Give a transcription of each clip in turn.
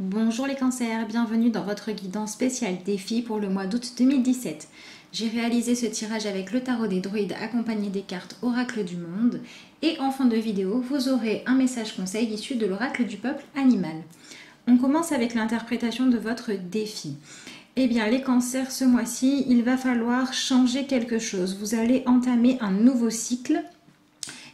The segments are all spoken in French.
Bonjour les cancers, bienvenue dans votre guidance spéciale défi pour le mois d'août 2017. J'ai réalisé ce tirage avec le tarot des druides accompagné des cartes Oracle du monde et en fin de vidéo, vous aurez un message conseil issu de l'Oracle du peuple animal. On commence avec l'interprétation de votre défi. Eh bien les cancers, ce mois-ci, il va falloir changer quelque chose. Vous allez entamer un nouveau cycle.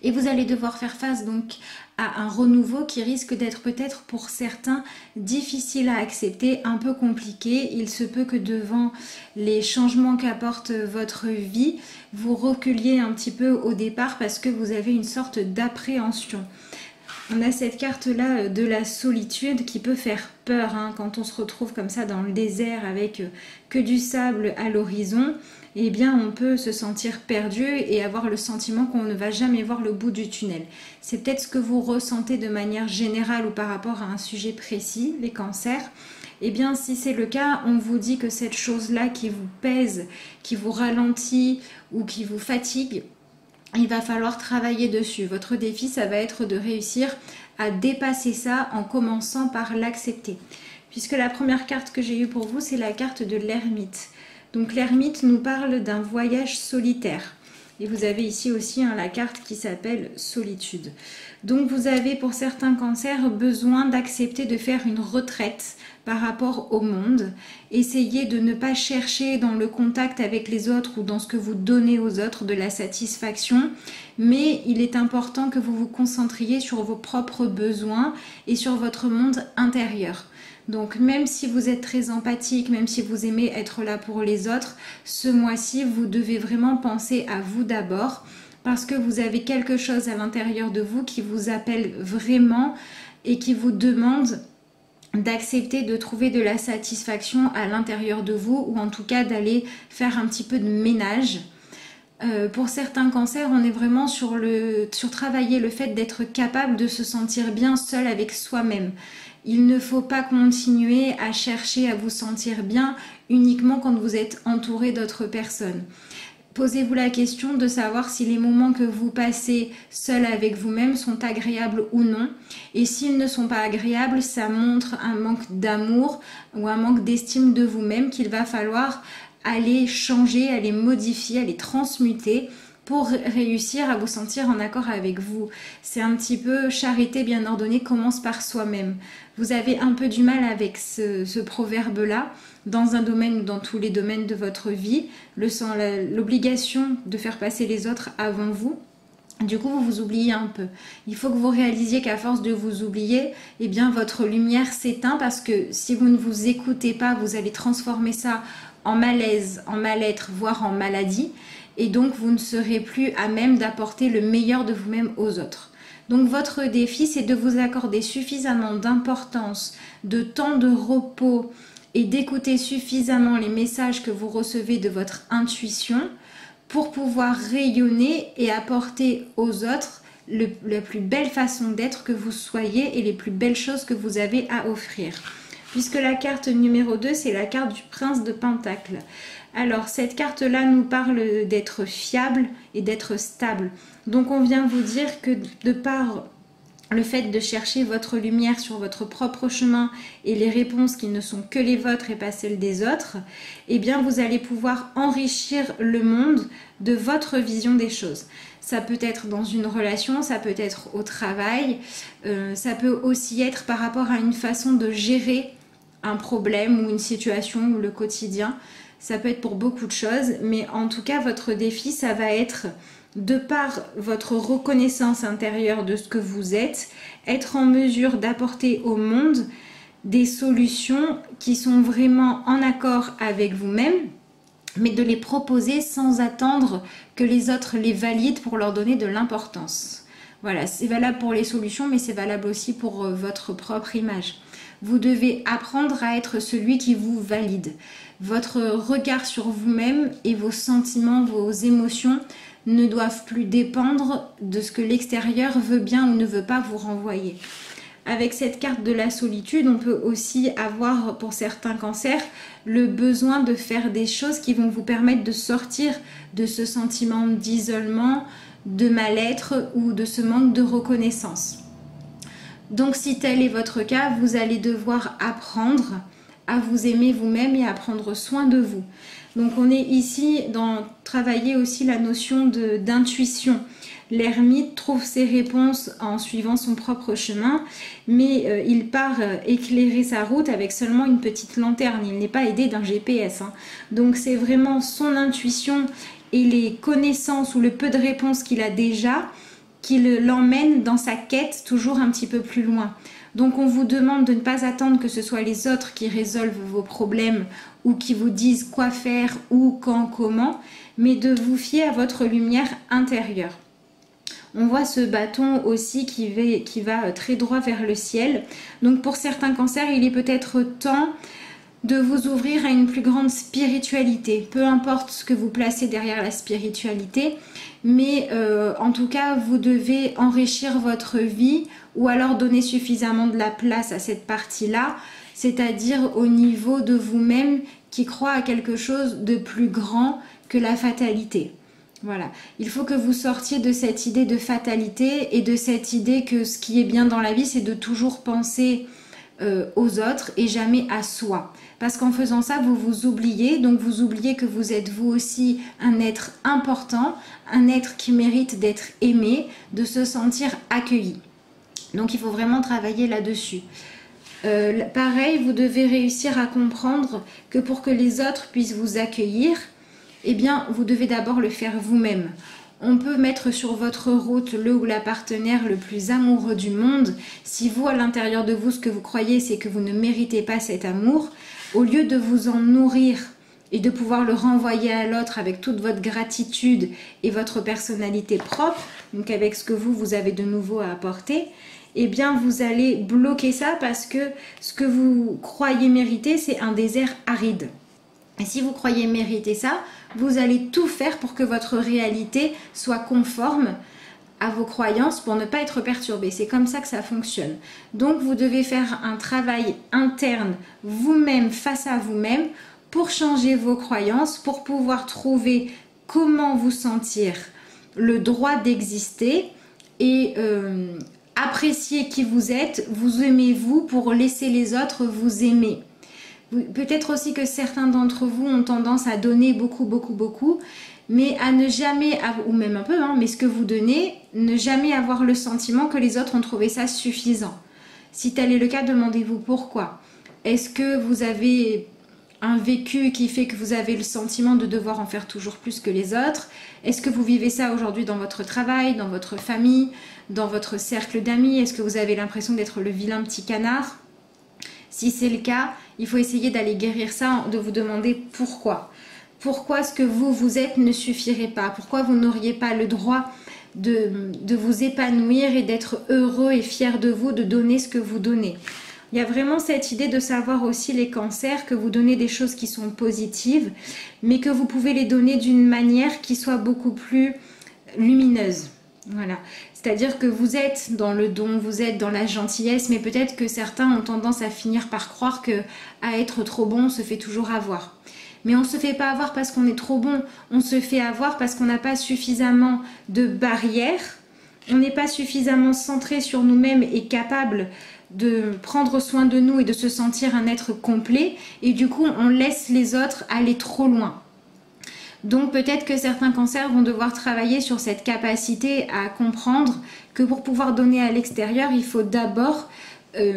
Et vous allez devoir faire face donc à un renouveau qui risque d'être peut-être pour certains difficile à accepter, un peu compliqué. Il se peut que devant les changements qu'apporte votre vie, vous reculiez un petit peu au départ parce que vous avez une sorte d'appréhension. On a cette carte-là de la solitude qui peut faire peur quand on se retrouve comme ça dans le désert avec que du sable à l'horizon. Eh bien, on peut se sentir perdu et avoir le sentiment qu'on ne va jamais voir le bout du tunnel. C'est peut-être ce que vous ressentez de manière générale ou par rapport à un sujet précis, les cancers. Eh bien, si c'est le cas, on vous dit que cette chose-là qui vous pèse, qui vous ralentit ou qui vous fatigue, il va falloir travailler dessus. Votre défi, ça va être de réussir à dépasser ça en commençant par l'accepter. Puisque la première carte que j'ai eue pour vous, c'est la carte de l'ermite. Donc l'ermite nous parle d'un voyage solitaire. Et vous avez ici aussi la carte qui s'appelle solitude. Donc vous avez pour certains cancers besoin d'accepter de faire une retraite par rapport au monde. Essayez de ne pas chercher dans le contact avec les autres ou dans ce que vous donnez aux autres de la satisfaction. Mais il est important que vous vous concentriez sur vos propres besoins et sur votre monde intérieur. Donc même si vous êtes très empathique, même si vous aimez être là pour les autres, ce mois-ci, vous devez vraiment penser à vous d'abord parce que vous avez quelque chose à l'intérieur de vous qui vous appelle vraiment et qui vous demande d'accepter de trouver de la satisfaction à l'intérieur de vous ou en tout cas d'aller faire un petit peu de ménage. Pour certains cancers, on est vraiment sur travailler le fait d'être capable de se sentir bien seul avec soi-même. Il ne faut pas continuer à chercher à vous sentir bien uniquement quand vous êtes entouré d'autres personnes. Posez-vous la question de savoir si les moments que vous passez seul avec vous-même sont agréables ou non. Et s'ils ne sont pas agréables, ça montre un manque d'amour ou un manque d'estime de vous-même qu'il va falloir aller changer, aller modifier, aller transmuter pour réussir à vous sentir en accord avec vous. C'est un petit peu charité bien ordonnée commence par soi-même. Vous avez un peu du mal avec ce proverbe-là dans un domaine ou dans tous les domaines de votre vie, l'obligation de faire passer les autres avant vous. Du coup, vous vous oubliez un peu. Il faut que vous réalisiez qu'à force de vous oublier, eh bien, votre lumière s'éteint parce que si vous ne vous écoutez pas, vous allez transformer ça en malaise, en mal-être, voire en maladie. Et donc, vous ne serez plus à même d'apporter le meilleur de vous-même aux autres. Donc, votre défi, c'est de vous accorder suffisamment d'importance, de temps de repos et d'écouter suffisamment les messages que vous recevez de votre intuition pour pouvoir rayonner et apporter aux autres la plus belle façon d'être que vous soyez et les plus belles choses que vous avez à offrir. Puisque la carte numéro 2, c'est la carte du prince de Pentacles. Alors, cette carte-là nous parle d'être fiable et d'être stable. Donc, on vient vous dire que de par le fait de chercher votre lumière sur votre propre chemin et les réponses qui ne sont que les vôtres et pas celles des autres, eh bien, vous allez pouvoir enrichir le monde de votre vision des choses. Ça peut être dans une relation, ça peut être au travail, ça peut aussi être par rapport à une façon de gérer un problème ou une situation ou le quotidien. Ça peut être pour beaucoup de choses, mais en tout cas, votre défi, ça va être, de par votre reconnaissance intérieure de ce que vous êtes, être en mesure d'apporter au monde des solutions qui sont vraiment en accord avec vous-même, mais de les proposer sans attendre que les autres les valident pour leur donner de l'importance. Voilà, c'est valable pour les solutions, mais c'est valable aussi pour votre propre image. Vous devez apprendre à être celui qui vous valide. Votre regard sur vous-même et vos sentiments, vos émotions ne doivent plus dépendre de ce que l'extérieur veut bien ou ne veut pas vous renvoyer. Avec cette carte de la solitude, on peut aussi avoir pour certains cancers le besoin de faire des choses qui vont vous permettre de sortir de ce sentiment d'isolement, de mal-être ou de ce manque de reconnaissance. Donc si tel est votre cas, vous allez devoir apprendre à vous aimer vous-même et à prendre soin de vous. Donc on est ici dans travailler aussi la notion d'intuition. L'ermite trouve ses réponses en suivant son propre chemin, mais il part éclairer sa route avec seulement une petite lanterne. Il n'est pas aidé d'un GPS. Donc c'est vraiment son intuition et les connaissances ou le peu de réponses qu'il a déjà qui l'emmène dans sa quête toujours un petit peu plus loin. Donc on vous demande de ne pas attendre que ce soit les autres qui résolvent vos problèmes ou qui vous disent quoi faire, où, quand, comment, mais de vous fier à votre lumière intérieure. On voit ce bâton aussi qui va très droit vers le ciel. Donc pour certains cancers, il est peut-être temps de vous ouvrir à une plus grande spiritualité. Peu importe ce que vous placez derrière la spiritualité, mais en tout cas, vous devez enrichir votre vie ou alors donner suffisamment de la place à cette partie-là, c'est-à-dire au niveau de vous-même qui croit à quelque chose de plus grand que la fatalité. Voilà, il faut que vous sortiez de cette idée de fatalité et de cette idée que ce qui est bien dans la vie, c'est de toujours penser aux autres et jamais à soi. Parce qu'en faisant ça, vous vous oubliez, donc vous oubliez que vous êtes vous aussi un être important, un être qui mérite d'être aimé, de se sentir accueilli. Donc il faut vraiment travailler là-dessus. Pareil, vous devez réussir à comprendre que pour que les autres puissent vous accueillir, eh bien, vous devez d'abord le faire vous-même. On peut mettre sur votre route le ou la partenaire le plus amoureux du monde. Si vous, à l'intérieur de vous, ce que vous croyez, c'est que vous ne méritez pas cet amour, au lieu de vous en nourrir et de pouvoir le renvoyer à l'autre avec toute votre gratitude et votre personnalité propre, donc avec ce que vous avez de nouveau à apporter, eh bien, vous allez bloquer ça parce que ce que vous croyez mériter, c'est un désert aride. Et si vous croyez mériter ça, vous allez tout faire pour que votre réalité soit conforme à vos croyances pour ne pas être perturbé. C'est comme ça que ça fonctionne. Donc vous devez faire un travail interne vous-même face à vous-même pour changer vos croyances, pour pouvoir trouver comment vous sentir le droit d'exister et apprécier qui vous êtes, vous aimez-vous pour laisser les autres vous aimer. Peut-être aussi que certains d'entre vous ont tendance à donner beaucoup, mais à ne jamais, ou même un peu, mais ce que vous donnez, ne jamais avoir le sentiment que les autres ont trouvé ça suffisant. Si tel est le cas, demandez-vous pourquoi. Est-ce que vous avez un vécu qui fait que vous avez le sentiment de devoir en faire toujours plus que les autres? Est-ce que vous vivez ça aujourd'hui dans votre travail, dans votre famille, dans votre cercle d'amis? Est-ce que vous avez l'impression d'être le vilain petit canard? Si c'est le cas, il faut essayer d'aller guérir ça, de vous demander pourquoi. Pourquoi ce que vous êtes ne suffirait pas? Pourquoi vous n'auriez pas le droit de vous épanouir et d'être heureux et fier de vous, de donner ce que vous donnez? Il y a vraiment cette idée de savoir aussi les cancers, que vous donnez des choses qui sont positives, mais que vous pouvez les donner d'une manière qui soit beaucoup plus lumineuse. Voilà, c'est-à-dire que vous êtes dans le don, vous êtes dans la gentillesse, mais peut-être que certains ont tendance à finir par croire que à être trop bon, on se fait toujours avoir. Mais on ne se fait pas avoir parce qu'on est trop bon, on se fait avoir parce qu'on n'a pas suffisamment de barrières, on n'est pas suffisamment centré sur nous-mêmes et capable de prendre soin de nous et de se sentir un être complet, et du coup on laisse les autres aller trop loin. Donc peut-être que certains cancers vont devoir travailler sur cette capacité à comprendre que pour pouvoir donner à l'extérieur, il faut d'abord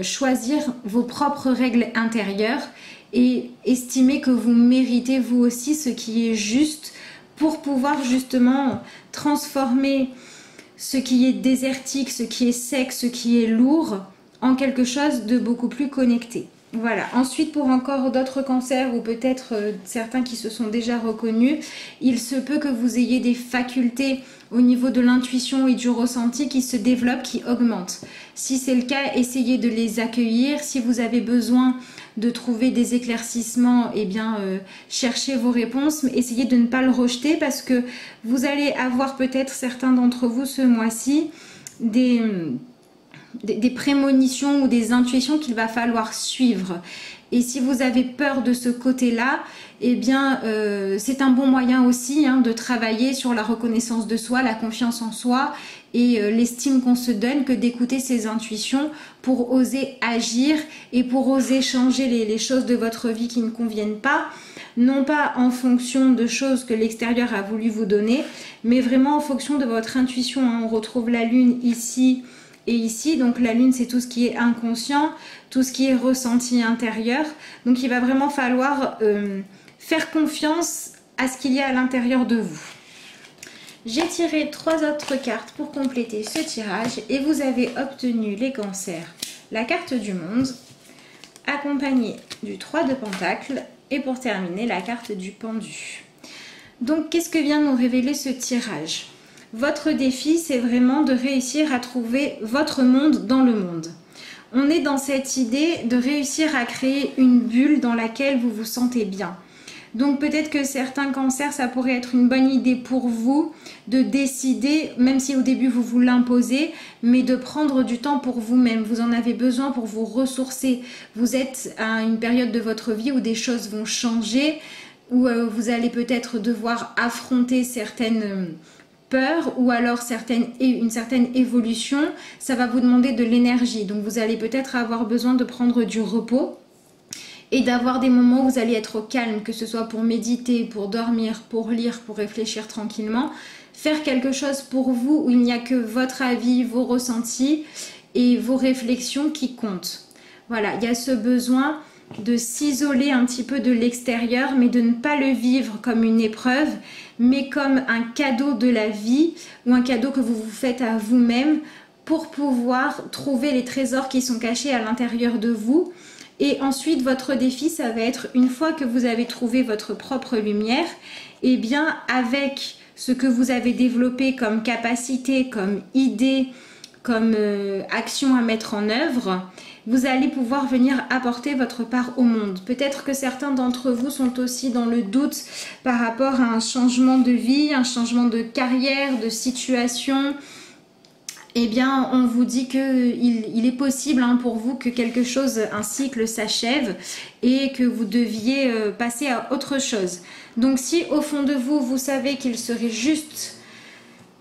choisir vos propres règles intérieures et estimer que vous méritez vous aussi ce qui est juste pour pouvoir justement transformer ce qui est désertique, ce qui est sec, ce qui est lourd en quelque chose de beaucoup plus connecté. Voilà, ensuite pour encore d'autres cancers ou peut-être certains qui se sont déjà reconnus, il se peut que vous ayez des facultés au niveau de l'intuition et du ressenti qui se développent, qui augmentent. Si c'est le cas, essayez de les accueillir. Si vous avez besoin de trouver des éclaircissements, eh bien cherchez vos réponses, mais essayez de ne pas le rejeter parce que vous allez avoir peut-être certains d'entre vous ce mois-ci des prémonitions ou des intuitions qu'il va falloir suivre. Et si vous avez peur de ce côté-là, eh bien, c'est un bon moyen aussi de travailler sur la reconnaissance de soi, la confiance en soi et l'estime qu'on se donne, que d'écouter ses intuitions pour oser agir et pour oser changer les choses de votre vie qui ne conviennent pas. Non pas en fonction de choses que l'extérieur a voulu vous donner, mais vraiment en fonction de votre intuition. On retrouve la lune ici et ici. Donc la lune, c'est tout ce qui est inconscient, tout ce qui est ressenti intérieur. Donc il va vraiment falloir faire confiance à ce qu'il y a à l'intérieur de vous. J'ai tiré 3 autres cartes pour compléter ce tirage et vous avez obtenu les cancers, la carte du monde, accompagnée du 3 de Pentacles et pour terminer la carte du pendu. Donc qu'est-ce que vient nous révéler ce tirage? Votre défi, c'est vraiment de réussir à trouver votre monde dans le monde. On est dans cette idée de réussir à créer une bulle dans laquelle vous vous sentez bien. Donc peut-être que certains cancers, ça pourrait être une bonne idée pour vous de décider, même si au début vous vous l'imposez, mais de prendre du temps pour vous-même. Vous en avez besoin pour vous ressourcer. Vous êtes à une période de votre vie où des choses vont changer, où vous allez peut-être devoir affronter certaines peurs ou alors une certaine évolution. Ça va vous demander de l'énergie. Donc vous allez peut-être avoir besoin de prendre du repos et d'avoir des moments où vous allez être au calme, que ce soit pour méditer, pour dormir, pour lire, pour réfléchir tranquillement. Faire quelque chose pour vous où il n'y a que votre avis, vos ressentis et vos réflexions qui comptent. Voilà, il y a ce besoin de s'isoler un petit peu de l'extérieur, mais de ne pas le vivre comme une épreuve, mais comme un cadeau de la vie ou un cadeau que vous vous faites à vous-même pour pouvoir trouver les trésors qui sont cachés à l'intérieur de vous. Et ensuite, votre défi, ça va être, une fois que vous avez trouvé votre propre lumière, et bien avec ce que vous avez développé comme capacité, comme idée, comme action à mettre en œuvre, vous allez pouvoir venir apporter votre part au monde. Peut-être que certains d'entre vous sont aussi dans le doute par rapport à un changement de vie, un changement de carrière, de situation. Eh bien, on vous dit qu'il est possible pour vous que quelque chose, un cycle s'achève et que vous deviez passer à autre chose. Donc si au fond de vous, vous savez qu'il serait juste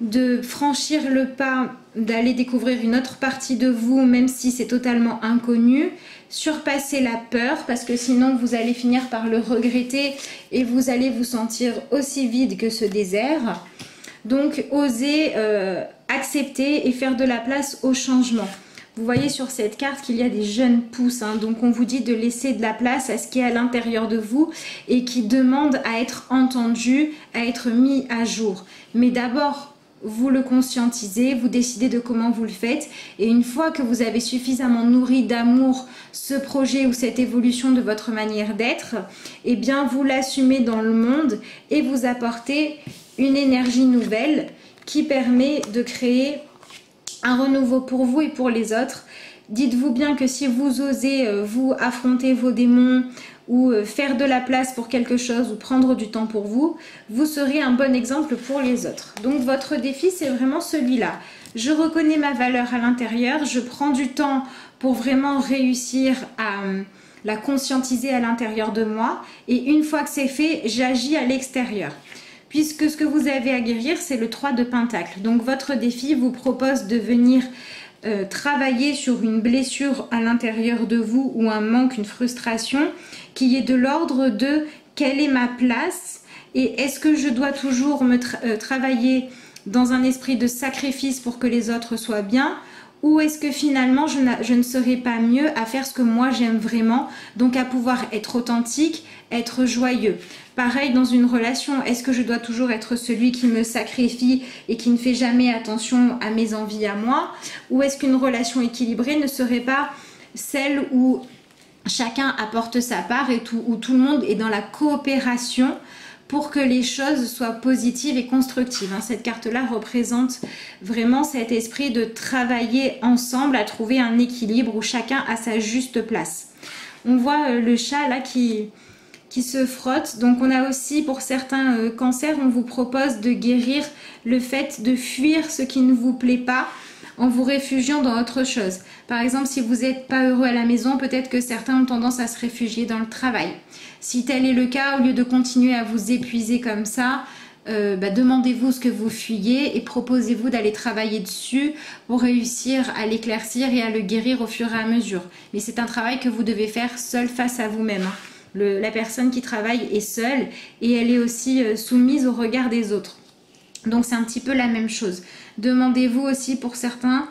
de franchir le pas, d'aller découvrir une autre partie de vous, même si c'est totalement inconnu, surpasser la peur, parce que sinon vous allez finir par le regretter et vous allez vous sentir aussi vide que ce désert. Donc osez accepter et faire de la place au changement. Vous voyez sur cette carte qu'il y a des jeunes pousses, donc on vous dit de laisser de la place à ce qui est à l'intérieur de vous et qui demande à être entendu, à être mis à jour. Mais d'abord, vous le conscientisez, vous décidez de comment vous le faites et une fois que vous avez suffisamment nourri d'amour ce projet ou cette évolution de votre manière d'être, eh bien vous l'assumez dans le monde et vous apportez une énergie nouvelle qui permet de créer un renouveau pour vous et pour les autres. Dites-vous bien que si vous osez vous affronter vos démons ou faire de la place pour quelque chose ou prendre du temps pour vous, vous serez un bon exemple pour les autres. Donc votre défi, c'est vraiment celui-là. Je reconnais ma valeur à l'intérieur, je prends du temps pour vraiment réussir à la conscientiser à l'intérieur de moi et une fois que c'est fait, j'agis à l'extérieur. Puisque ce que vous avez à guérir, c'est le 3 de Pentacles. Donc votre défi vous propose de venir travailler sur une blessure à l'intérieur de vous ou un manque, une frustration qui est de l'ordre de quelle est ma place et est-ce que je dois toujours travailler dans un esprit de sacrifice pour que les autres soient bien ou est-ce que finalement je ne serai pas mieux à faire ce que moi j'aime vraiment, donc à pouvoir être authentique, être joyeux. Pareil dans une relation, est-ce que je dois toujours être celui qui me sacrifie et qui ne fait jamais attention à mes envies à moi? Ou est-ce qu'une relation équilibrée ne serait pas celle où chacun apporte sa part et où tout le monde est dans la coopération pour que les choses soient positives et constructives. Cette carte-là représente vraiment cet esprit de travailler ensemble à trouver un équilibre où chacun a sa juste place. On voit le chat là qui se frotte. Donc on a aussi pour certains cancers, on vous propose de guérir le fait de fuir ce qui ne vous plaît pas en vous réfugiant dans autre chose. Par exemple, si vous n'êtes pas heureux à la maison, peut-être que certains ont tendance à se réfugier dans le travail. Si tel est le cas, au lieu de continuer à vous épuiser comme ça, demandez-vous ce que vous fuyez et proposez-vous d'aller travailler dessus pour réussir à l'éclaircir et à le guérir au fur et à mesure. Mais c'est un travail que vous devez faire seul face à vous-même. La personne qui travaille est seule et elle est aussi soumise au regard des autres. Donc c'est un petit peu la même chose. Demandez-vous aussi pour certains,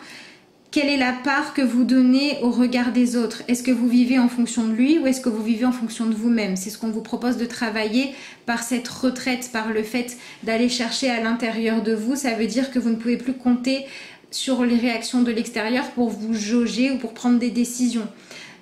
quelle est la part que vous donnez au regard des autres? Est-ce que vous vivez en fonction de lui ou est-ce que vous vivez en fonction de vous-même? C'est ce qu'on vous propose de travailler par cette retraite, par le fait d'aller chercher à l'intérieur de vous. Ça veut dire que vous ne pouvez plus compter sur les réactions de l'extérieur pour vous jauger ou pour prendre des décisions.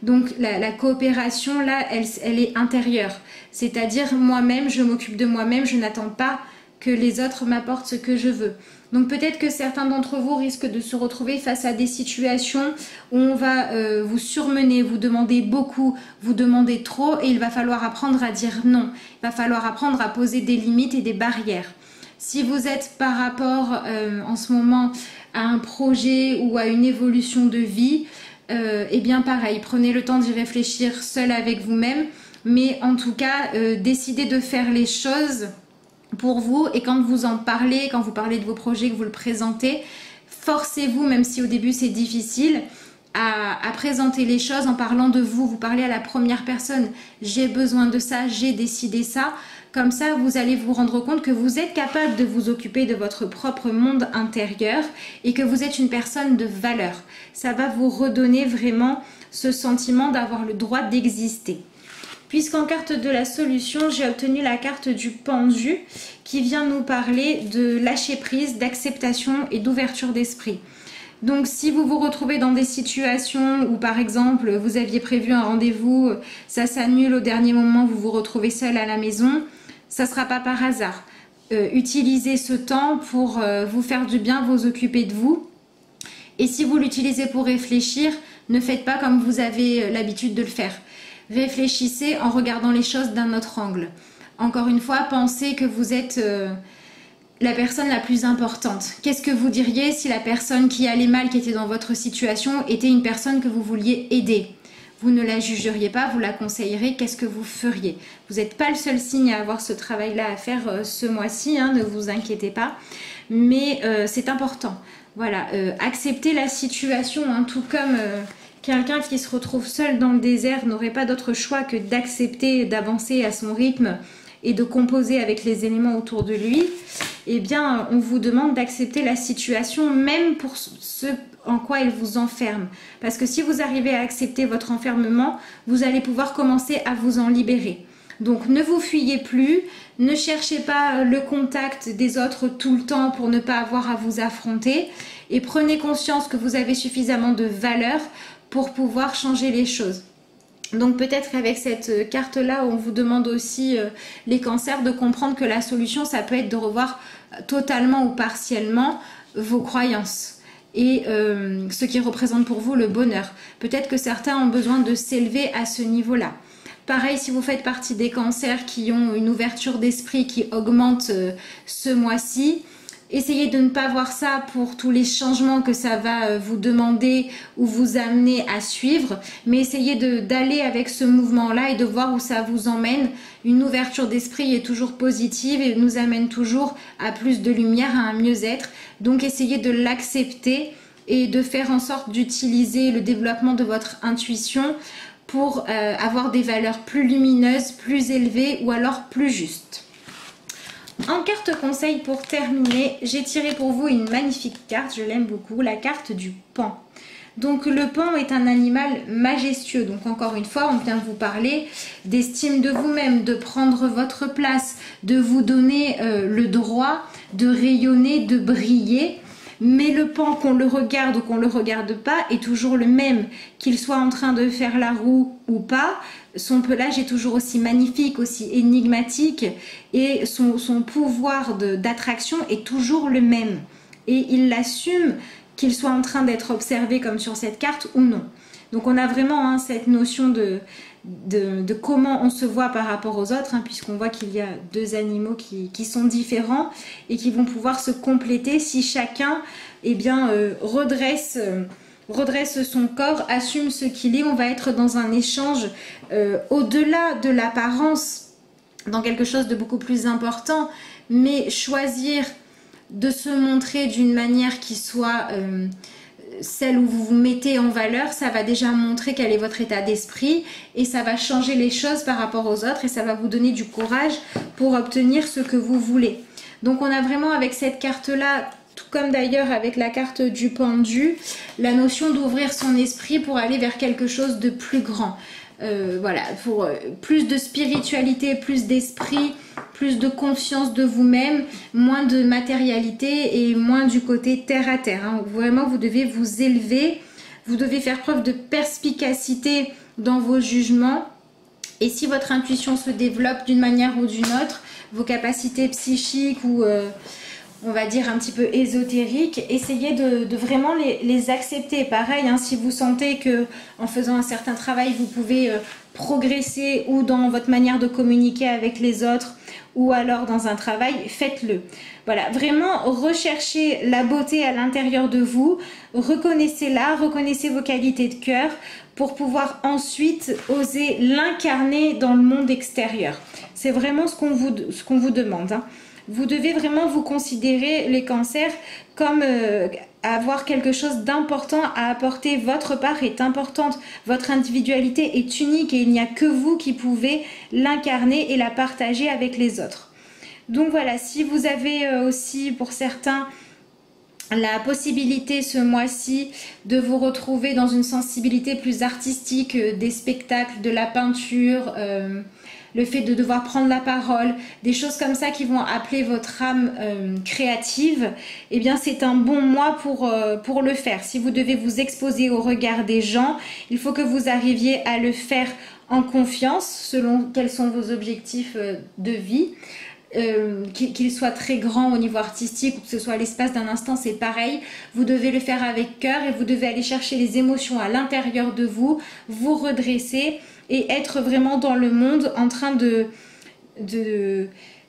Donc la coopération là, elle est intérieure. C'est-à-dire moi-même, je m'occupe de moi-même, je n'attends pas que les autres m'apportent ce que je veux. Donc peut-être que certains d'entre vous risquent de se retrouver face à des situations où on va vous surmener, vous demander beaucoup, vous demander trop et il va falloir apprendre à dire non. Il va falloir apprendre à poser des limites et des barrières. Si vous êtes par rapport en ce moment à un projet ou à une évolution de vie, eh bien pareil, prenez le temps d'y réfléchir seul avec vous-même, mais en tout cas, décidez de faire les choses pour vous et quand vous en parlez, quand vous parlez de vos projets, que vous le présentez, forcez-vous, même si au début c'est difficile, à présenter les choses en parlant de vous. Vous parlez à la première personne, j'ai besoin de ça, j'ai décidé ça. Comme ça, vous allez vous rendre compte que vous êtes capable de vous occuper de votre propre monde intérieur et que vous êtes une personne de valeur. Ça va vous redonner vraiment ce sentiment d'avoir le droit d'exister. Puisqu'en carte de la solution, j'ai obtenu la carte du pendu qui vient nous parler de lâcher prise, d'acceptation et d'ouverture d'esprit. Donc si vous vous retrouvez dans des situations où par exemple vous aviez prévu un rendez-vous, ça s'annule au dernier moment, vous vous retrouvez seul à la maison, ça ne sera pas par hasard. Utilisez ce temps pour vous faire du bien, vous occuper de vous. Et si vous l'utilisez pour réfléchir, ne faites pas comme vous avez l'habitude de le faire. Réfléchissez en regardant les choses d'un autre angle. Encore une fois, pensez que vous êtes la personne la plus importante. Qu'est-ce que vous diriez si la personne qui allait mal, qui était dans votre situation, était une personne que vous vouliez aider? Vous ne la jugeriez pas, vous la conseillerez, qu'est-ce que vous feriez? Vous n'êtes pas le seul signe à avoir ce travail-là à faire ce mois-ci, hein, ne vous inquiétez pas. Mais c'est important. Voilà, acceptez la situation, hein, tout comme... quelqu'un qui se retrouve seul dans le désert n'aurait pas d'autre choix que d'accepter d'avancer à son rythme et de composer avec les éléments autour de lui. Eh bien, on vous demande d'accepter la situation, même pour ce en quoi elle vous enferme. Parce que si vous arrivez à accepter votre enfermement, vous allez pouvoir commencer à vous en libérer. Donc, ne vous fuyez plus, ne cherchez pas le contact des autres tout le temps pour ne pas avoir à vous affronter et prenez conscience que vous avez suffisamment de valeur pour pouvoir changer les choses. Donc peut-être qu'avec cette carte-là, on vous demande aussi les cancers de comprendre que la solution, ça peut être de revoir totalement ou partiellement vos croyances et ce qui représente pour vous le bonheur. Peut-être que certains ont besoin de s'élever à ce niveau-là. Pareil, si vous faites partie des cancers qui ont une ouverture d'esprit qui augmente ce mois-ci, essayez de ne pas voir ça pour tous les changements que ça va vous demander ou vous amener à suivre, mais essayez d'aller avec ce mouvement-là et de voir où ça vous emmène. Une ouverture d'esprit est toujours positive et nous amène toujours à plus de lumière, à un mieux-être. Donc essayez de l'accepter et de faire en sorte d'utiliser le développement de votre intuition pour avoir des valeurs plus lumineuses, plus élevées ou alors plus justes. En carte conseil pour terminer, j'ai tiré pour vous une magnifique carte, je l'aime beaucoup, la carte du paon. Donc le paon est un animal majestueux, donc encore une fois on vient vous parler d'estime de vous-même, de prendre votre place, de vous donner le droit de rayonner, de briller. Mais le paon, qu'on le regarde ou qu'on ne le regarde pas, est toujours le même, qu'il soit en train de faire la roue ou pas. Son pelage est toujours aussi magnifique, aussi énigmatique et son pouvoir d'attraction est toujours le même. Et il l'assume qu'il soit en train d'être observé comme sur cette carte ou non. Donc on a vraiment hein, cette notion de comment on se voit par rapport aux autres, hein, puisqu'on voit qu'il y a deux animaux qui sont différents et qui vont pouvoir se compléter si chacun eh bien, redresse son corps, assume ce qu'il est. On va être dans un échange au-delà de l'apparence, dans quelque chose de beaucoup plus important, mais choisir de se montrer d'une manière qui soit celle où vous vous mettez en valeur, ça va déjà montrer quel est votre état d'esprit et ça va changer les choses par rapport aux autres et ça va vous donner du courage pour obtenir ce que vous voulez. Donc on a vraiment avec cette carte-là, tout comme d'ailleurs avec la carte du pendu, la notion d'ouvrir son esprit pour aller vers quelque chose de plus grand. Voilà, pour plus de spiritualité, plus d'esprit, plus de confiance de vous-même, moins de matérialité et moins du côté terre à terre. Hein. Vraiment, vous devez vous élever, vous devez faire preuve de perspicacité dans vos jugements. Et si votre intuition se développe d'une manière ou d'une autre, vos capacités psychiques ou on va dire un petit peu ésotériques, essayez de vraiment les accepter. Pareil, hein, si vous sentez que en faisant un certain travail, vous pouvez progresser ou dans votre manière de communiquer avec les autres ou alors dans un travail, faites-le. Voilà, vraiment recherchez la beauté à l'intérieur de vous, reconnaissez-la, reconnaissez vos qualités de cœur pour pouvoir ensuite oser l'incarner dans le monde extérieur. C'est vraiment ce qu'on vous demande. Hein. Vous devez vraiment vous considérer, les cancers, comme avoir quelque chose d'important à apporter. Votre part est importante, votre individualité est unique et il n'y a que vous qui pouvez l'incarner et la partager avec les autres. Donc voilà, si vous avez aussi pour certains la possibilité ce mois-ci de vous retrouver dans une sensibilité plus artistique, des spectacles, de la peinture, le fait de devoir prendre la parole, des choses comme ça qui vont appeler votre âme créative, eh bien c'est un bon mois pour le faire. Si vous devez vous exposer au regard des gens, il faut que vous arriviez à le faire en confiance, selon quels sont vos objectifs de vie. Qu'il soit très grand au niveau artistique ou que ce soit l'espace d'un instant, c'est pareil. Vous devez le faire avec cœur et vous devez aller chercher les émotions à l'intérieur de vous, vous redresser et être vraiment dans le monde en train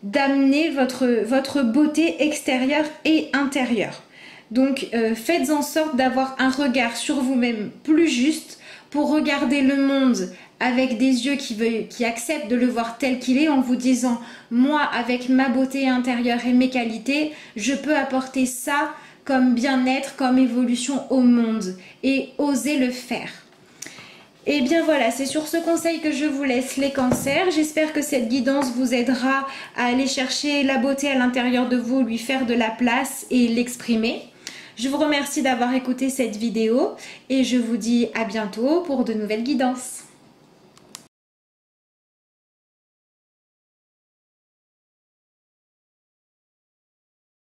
d'amener votre beauté extérieure et intérieure. Donc faites en sorte d'avoir un regard sur vous-même plus juste pour regarder le monde avec des yeux qui acceptent de le voir tel qu'il est en vous disant « Moi, avec ma beauté intérieure et mes qualités, je peux apporter ça comme bien-être, comme évolution au monde et oser le faire. » Et bien voilà, c'est sur ce conseil que je vous laisse les cancers. J'espère que cette guidance vous aidera à aller chercher la beauté à l'intérieur de vous, lui faire de la place et l'exprimer. Je vous remercie d'avoir écouté cette vidéo et je vous dis à bientôt pour de nouvelles guidances.